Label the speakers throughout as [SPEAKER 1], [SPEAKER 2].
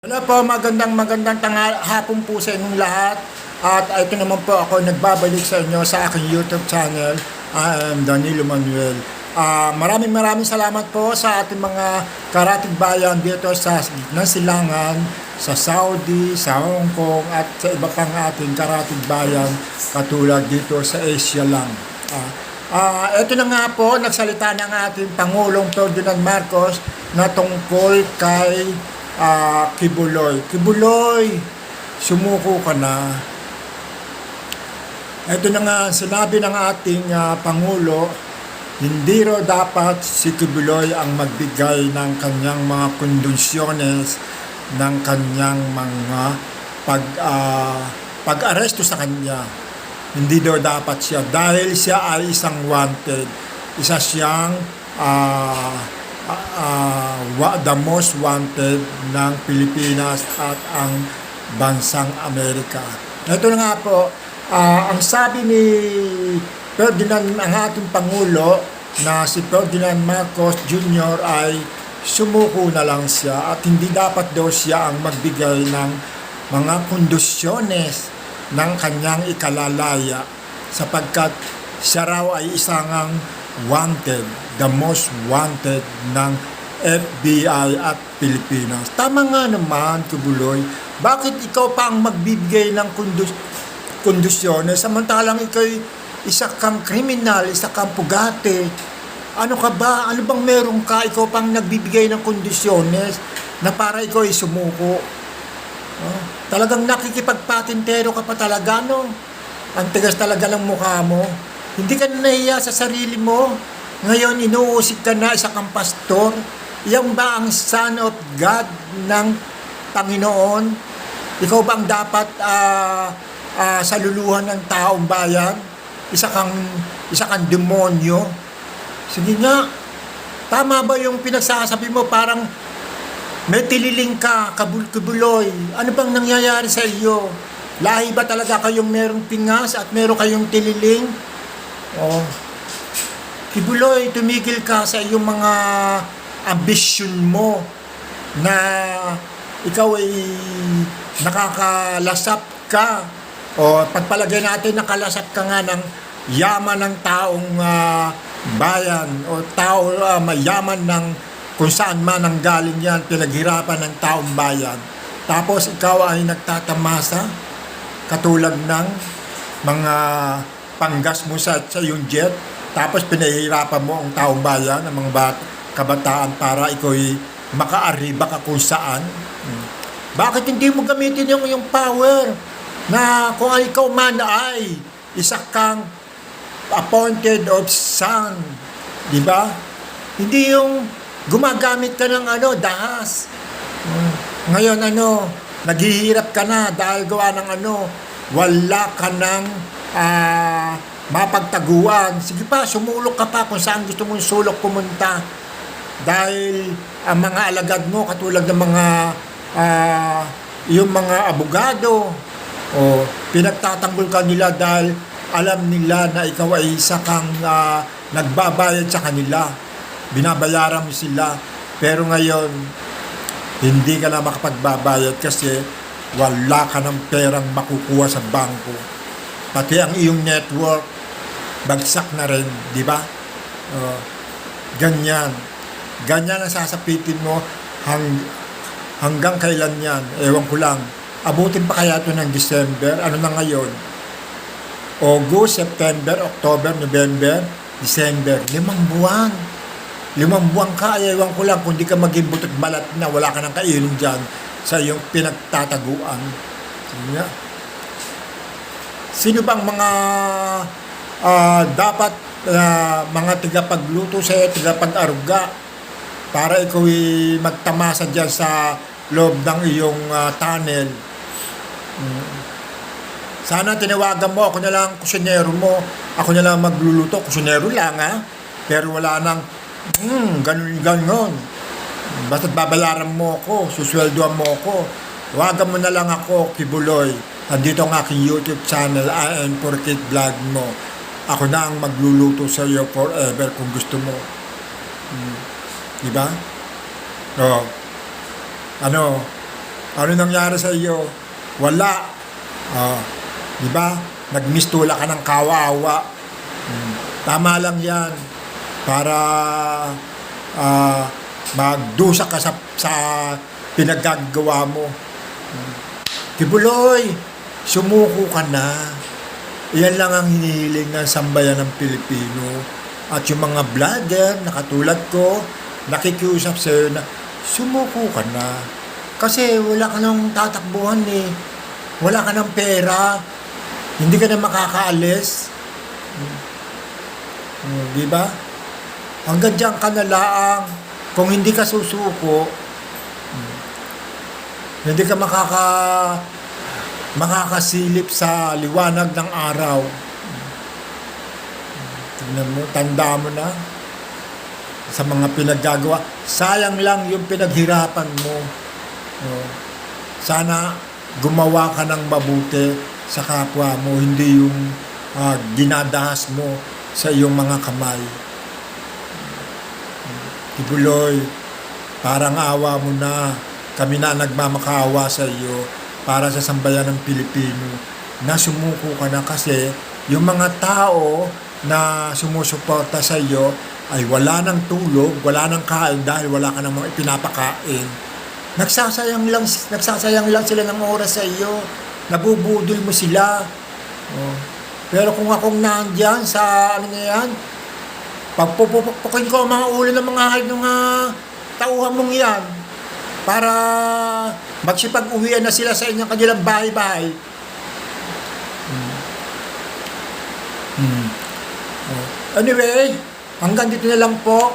[SPEAKER 1] Hello po, magandang hapon po sa inyong lahat. At ito naman po ako nagbabalik sa inyo sa aking YouTube channel. I am Danilo Manuel. Maraming salamat po sa ating mga karatig bayan dito sa gitnang silangan, sa Saudi, sa Hong Kong at sa iba pang ating karatig bayan katulad dito sa Asia lang. Ito na nga po, nagsalita ng ating Pangulong Ferdinand Marcos na tungkol kay Kibuloy. Kibuloy, sumuko ka na. Ito na nga sinabi ng ating Pangulo, hindi raw dapat si Kibuloy ang magbigay ng kanyang mga kondisyones ng kanyang mga pag-aresto sa kanya. Hindi daw dapat siya dahil siya ay isang wanted. Isa siyang the most wanted ng Pilipinas at ang bansang Amerika. Ito na nga po, ang sabi ni Ferdinand, ang ating Pangulo, na si Ferdinand Marcos Jr. ay sumuko na lang siya at hindi dapat daw siya ang magbigay ng mga kondisyones ng kanyang ikalalaya sapagkat siya raw ay isang wanted, the most wanted ng FBI at Pilipinas. Tama nga naman, Kibuloy. Bakit ikaw pa ang magbibigay ng kondisyones samantalang ikaw isa kang kriminal, isa kang pugate? Ano ka ba? Ano bang meron ka? Ikaw pang nagbibigay ng kondisyones na para ikaw ay sumuko. Talagang nakikipagpatintero ka pa talaga, no? Ang tigas talaga ng mukha mo. Hindi ka nahiya sa sarili mo. Ngayon, inuusig ka na isa kang pastor. Yan ba ang Son of God ng Panginoon? Ikaw ba ang dapat saluluhan ng taong bayan? Isa kang demonyo? Sige nga, tama ba yung pinagsasabi mo? Parang may tililing ka, Kibuloy. Ano bang nangyayari sa iyo? Lahi ba talaga kayong merong pingas at meron kayong tililing? Kibuloy, tumigil ka sa iyong mga ambisyon mo na ikaw ay nakakalasap ka. Pagpalagay natin nakalasap ka nga ng yaman ng taong bayan o tao mayaman ng kung saan man ang galing yan, pinaghirapan ng taong bayan. Tapos ikaw ay nagtatamasa katulad ng mga panggas mo sa iyong jet, tapos pinahihirapan mo ang taong bayan, ang mga kabataan para ikaw ay makaariba ka kung saan. Bakit hindi mo gamitin yung power na kung ikaw man ay isa kang appointed of son, di ba? Hindi yung gumagamit ka ng dahas. Ngayon naghihirap ka na dahil gawa ng wala ka ng mapagtaguan. Sige pa, sumulok ka pa kung saan gusto mong sulok pumunta. Dahil ang mga alagad mo, katulad ng mga yung mga abogado, pinagtatanggol ka nila dahil alam nila na ikaw ay isa kang nagbabayad sa kanila. Binabayaran mo sila. Pero ngayon, hindi ka na makapagbabayad kasi wala ka ng perang makukuha sa bangko. Pati ang iyong network, bagsak na rin, di ba? Ganyan ang sasapitin mo hanggang kailan yan. Ewan ko lang. Abutin pa kaya ito ng December? Ano na ngayon? August, September, October, November, December. 5 buwan. 5 buwan ka, ewan ko lang kung di ka maging butot balat na wala ka ng kailong dyan sa iyong pinagtataguan. Sino bang mga dapat mga tigapagluto sa iyo, tigapag-aruga para ikaw magtamasa dyan sa loob ng iyong tunnel? Sana tinawagan mo, ako na lang kusinero mo, ako na lang magluluto, kusinero lang pero wala nang ganun. Basta't babayaran mo ako, susweldoan mo ako. Tawagan mo na lang ako, Kibuloy. Andito ang aking YouTube channel, I am Porkit Vlog mo. Ako na ang magluluto sa iyo forever kung gusto mo. Diba? Ano nangyari sa iyo? Wala. Di ba? Nagmistula ka ng kawawa. Tama lang yan. Para magdusa ka sa pinaggagawa mo. Tibuloy, sumuko ka na. Iyan lang ang hinihiling ng sambayan ng Pilipino. At yung mga vlogger na katulad ko, nakikiusap sa'yo na sumuko ka na. Kasi wala ka nang tatakbuhan eh. Wala ka ng pera. Hindi ka na makakaalis. Di ba? Hanggang dyan ka na laang. Kung hindi ka susuko, hindi ka makakasilip sa liwanag ng araw. Tingnan mo, tanda mo na sa mga pinaggagawa. Sayang lang yung pinaghirapan mo. Sana gumawa ka ng mabuti sa kapwa mo, hindi yung dinadahas mo sa iyong mga kamay. Tibuloy, parang awa mo na. Kami na nagmamakaawa sa iyo para sa sambayan ng Pilipino na sumuko ka na kasi yung mga tao na sumusuporta sa iyo ay wala ng tulog, wala ng kain dahil wala ka namang ipinapakain. Nagsasayang lang sila ng oras sa iyo. Nabubudol mo sila. Pero kung akong nandyan sa ano yan, pagpupupukin ko ang mga ulo ng mga tauhan mong yan para magsipag-uwian na sila sa inyong kanilang bahay-bahay. Anyway, hanggang dito na lang po.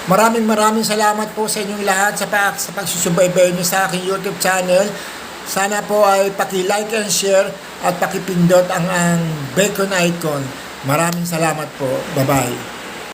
[SPEAKER 1] Maraming salamat po sa inyong lahat sa pagsusubaybay niyo sa aking YouTube channel. Sana po ay paki-like and share at pakipindot ang bacon icon. Maraming salamat po. Bye-bye.